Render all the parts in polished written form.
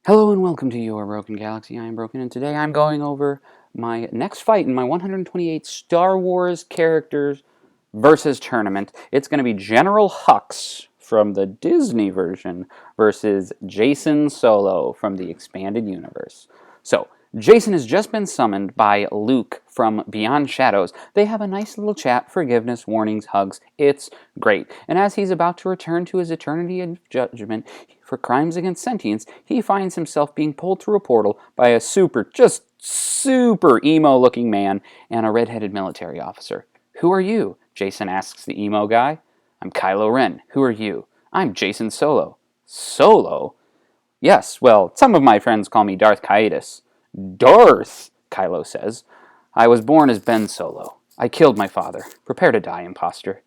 Hello and welcome to your Broken Galaxy. I am Broken, and today I'm going over my next fight in my 128 Star Wars characters versus tournament. It's going to be General Hux from the Disney version versus Jacen Solo from the expanded universe. So, Jacen has just been summoned by Luke from Beyond Shadows. They have a nice little chat, forgiveness, warnings, hugs. It's great. And as he's about to return to his eternity of judgment for crimes against sentience, he finds himself being pulled through a portal by a super emo-looking man and a red-headed military officer. "Who are you?" Jacen asks the emo guy. "I'm Kylo Ren. Who are you?" "I'm Jacen Solo." "Solo?" "Yes, well, some of my friends call me Darth Caedus." "Darth," Kylo says. "I was born as Ben Solo. I killed my father. Prepare to die, imposter."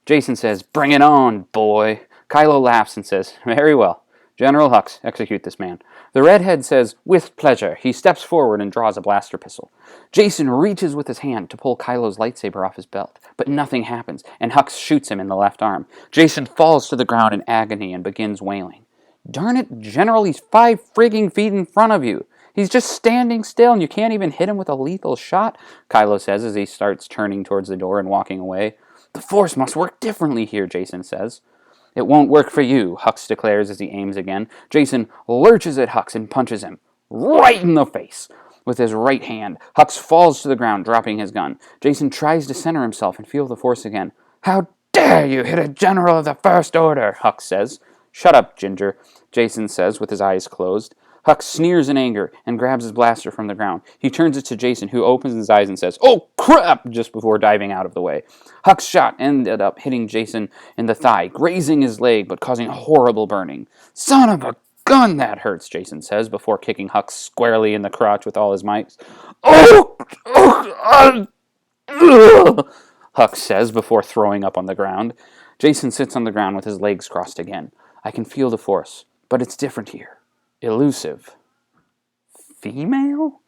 Jacen says, "Bring it on, boy." Kylo laughs and says, "Very well. General Hux, execute this man." The redhead says, "With pleasure." He steps forward and draws a blaster pistol. Jacen reaches with his hand to pull Kylo's lightsaber off his belt, but nothing happens, and Hux shoots him in the left arm. Jacen falls to the ground in agony and begins wailing. "Darn it, General, he's 5 frigging feet in front of you. He's just standing still, and you can't even hit him with a lethal shot," Kylo says as he starts turning towards the door and walking away. "The Force must work differently here," Jacen says. "It won't work for you," Hux declares as he aims again. Jacen lurches at Hux and punches him right in the face with his right hand. Hux falls to the ground, dropping his gun. Jacen tries to center himself and feel the Force again. "How dare you hit a general of the First Order?" Hux says. "Shut up, Ginger," Jacen says with his eyes closed. Hux sneers in anger and grabs his blaster from the ground. He turns it to Jacen, who opens his eyes and says, "Oh, crap!" just before diving out of the way. Hux's shot ended up hitting Jacen in the thigh, grazing his leg but causing horrible burning. "Son of a gun, that hurts," Jacen says before kicking Hux squarely in the crotch with all his might. Hux says before throwing up on the ground. Jacen sits on the ground with his legs crossed again. "I can feel the Force, but it's different here. Elusive." "Female?"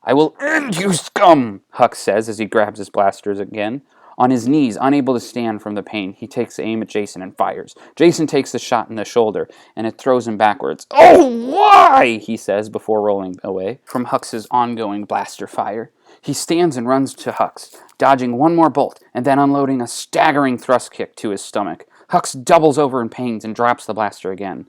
"I will end you, scum," Hux says as he grabs his blasters again. On his knees, unable to stand from the pain, he takes aim at Jacen and fires. Jacen takes the shot in the shoulder, and it throws him backwards. "Oh, why?" he says before rolling away from Hux's ongoing blaster fire. He stands and runs to Hux, dodging one more bolt, and then unloading a staggering thrust kick to his stomach. Hux doubles over in pain and drops the blaster again,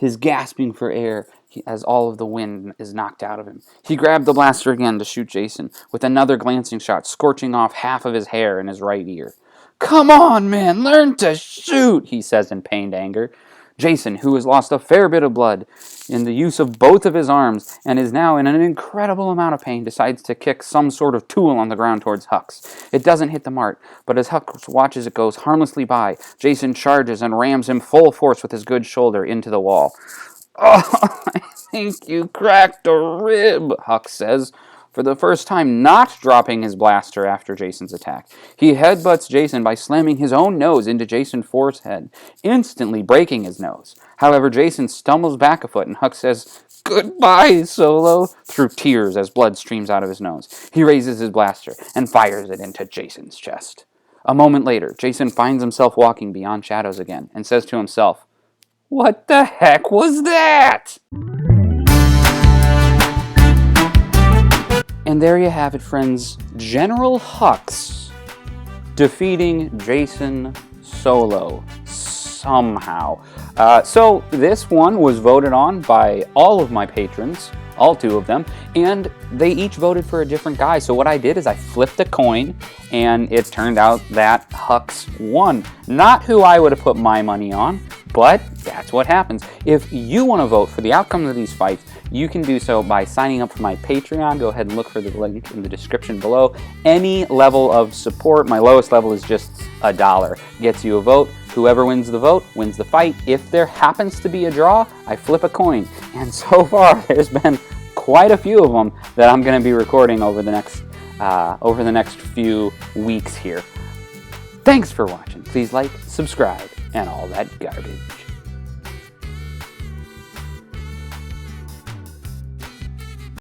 his gasping for air as all of the wind is knocked out of him. He grabbed the blaster again to shoot Jacen, with another glancing shot scorching off half of his hair in his right ear. "Come on, man, learn to shoot," he says in pained anger. Jacen, who has lost a fair bit of blood in the use of both of his arms and is now in an incredible amount of pain, decides to kick some sort of tool on the ground towards Hux. It doesn't hit the mark, but as Hux watches it goes harmlessly by, Jacen charges and rams him full force with his good shoulder into the wall. "Oh, I think you cracked a rib," Hux says, for the first time not dropping his blaster after Jacen's attack. He headbutts Jacen by slamming his own nose into Jacen's forehead, instantly breaking his nose. However, Jacen stumbles back a foot, and Hux says, "Goodbye, Solo," through tears as blood streams out of his nose. He raises his blaster and fires it into Jacen's chest. A moment later, Jacen finds himself walking beyond shadows again and says to himself, "What the heck was that?" And there you have it, friends. General Hux defeating Jacen Solo somehow. So this one was voted on by all of my patrons, all 2 of them, and they each voted for a different guy. So what I did is I flipped a coin, and it turned out that Hux won. Not who I would have put my money on, but that's what happens. If you want to vote for the outcome of these fights, you can do so by signing up for my Patreon. Go ahead and look for the link in the description below. Any level of support, my lowest level is just $1, gets you a vote. Whoever wins the vote wins the fight. If there happens to be a draw, I flip a coin. And so far, there's been quite a few of them that I'm going to be recording over the next few weeks here. Thanks for watching. Please like, subscribe, and all that garbage.